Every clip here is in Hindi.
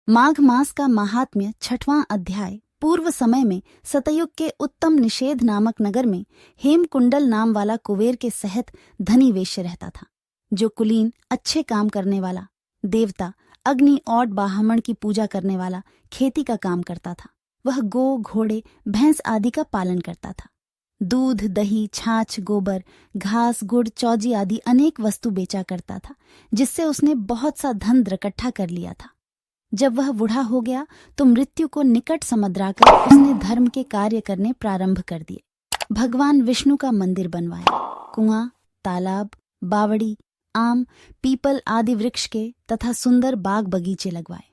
माघ मास का महात्म्य 6वां अध्याय। पूर्व समय में सतयुग के उत्तम निषेध नामक नगर में हेमकुंडल नाम वाला कुबेर के सहित धनी वेश्य रहता था, जो कुलीन, अच्छे काम करने वाला, देवता अग्नि और ब्राह्मण की पूजा करने वाला, खेती का काम करता था। वह गो, घोड़े, भैंस आदि का पालन करता था। दूध, दही, छाछ, गोबर, घास, गुड़, चौजी आदि अनेक वस्तु बेचा करता था, जिससे उसने बहुत सा धन इकट्ठा कर लिया था। जब वह बूढ़ा हो गया तो मृत्यु को निकट समझकर उसने धर्म के कार्य करने प्रारंभ कर दिए। भगवान विष्णु का मंदिर बनवाया, कुआं, तालाब, बावड़ी, आम, पीपल आदि वृक्ष के तथा सुंदर बाग बगीचे लगवाए।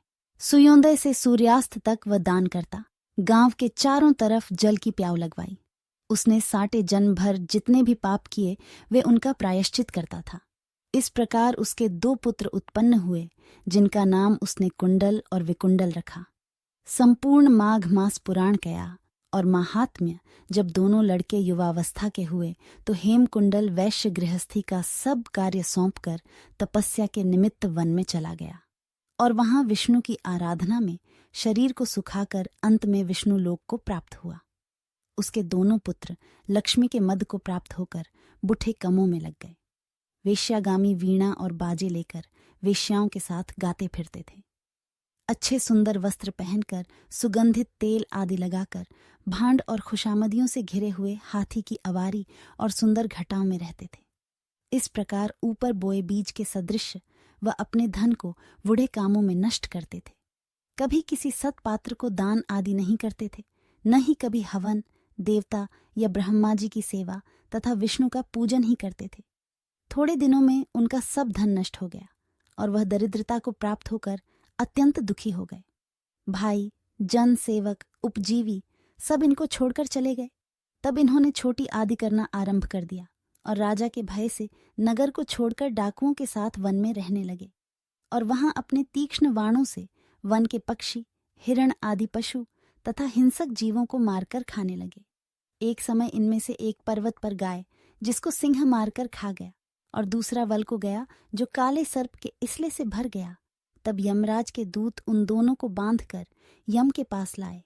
सूर्योदय से सूर्यास्त तक वह दान करता। गांव के चारों तरफ जल की प्याऊ लगवाई। उसने साटे जन्म भर जितने भी पाप किए वे उनका प्रायश्चित करता था। इस प्रकार उसके 2 पुत्र उत्पन्न हुए, जिनका नाम उसने कुंडल और विकुंडल रखा। संपूर्ण माघ मास पुराण गया और महात्म्य जब दोनों लड़के युवावस्था के हुए तो हेमकुंडल वैश्य गृहस्थी का सब कार्य सौंपकर तपस्या के निमित्त वन में चला गया और वहां विष्णु की आराधना में शरीर को सुखाकर अंत में विष्णु लोक को प्राप्त हुआ। उसके दोनों पुत्र लक्ष्मी के मद को प्राप्त होकर बुढ़े कमों में लग गए। वेश्यागामी वीणा और बाजे लेकर वेश्याओं के साथ गाते फिरते थे। अच्छे सुंदर वस्त्र पहनकर, सुगंधित तेल आदि लगाकर, भांड और खुशामदियों से घिरे हुए हाथी की अवारी और सुंदर घटाओं में रहते थे। इस प्रकार ऊपर बोए बीज के सदृश वह अपने धन को बूढ़े कामों में नष्ट करते थे। कभी किसी सत्पात्र को दान आदि नहीं करते थे, न ही कभी हवन, देवता या ब्रह्मा जी की सेवा तथा विष्णु का पूजन ही करते थे। थोड़े दिनों में उनका सब धन नष्ट हो गया और वह दरिद्रता को प्राप्त होकर अत्यंत दुखी हो गए। भाई, जन सेवक, उपजीवी सब इनको छोड़कर चले गए। तब इन्होंने छोटी आदि करना आरंभ कर दिया और राजा के भय से नगर को छोड़कर डाकुओं के साथ वन में रहने लगे और वहां अपने तीक्ष्ण बाणों से वन के पक्षी, हिरण आदि पशु तथा हिंसक जीवों को मारकर खाने लगे। एक समय इनमें से एक पर्वत पर गाय, जिसको सिंह मारकर खा गया, और दूसरा वल को गया जो काले सर्प के इसले से भर गया। तब यमराज के दूत उन दोनों को बांधकर यम के पास लाए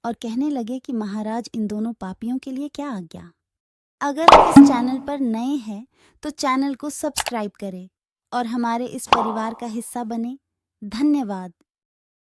और कहने लगे कि महाराज, इन दोनों पापियों के लिए क्या आज्ञा। अगर आप इस चैनल पर नए हैं तो चैनल को सब्सक्राइब करें और हमारे इस परिवार का हिस्सा बने। धन्यवाद।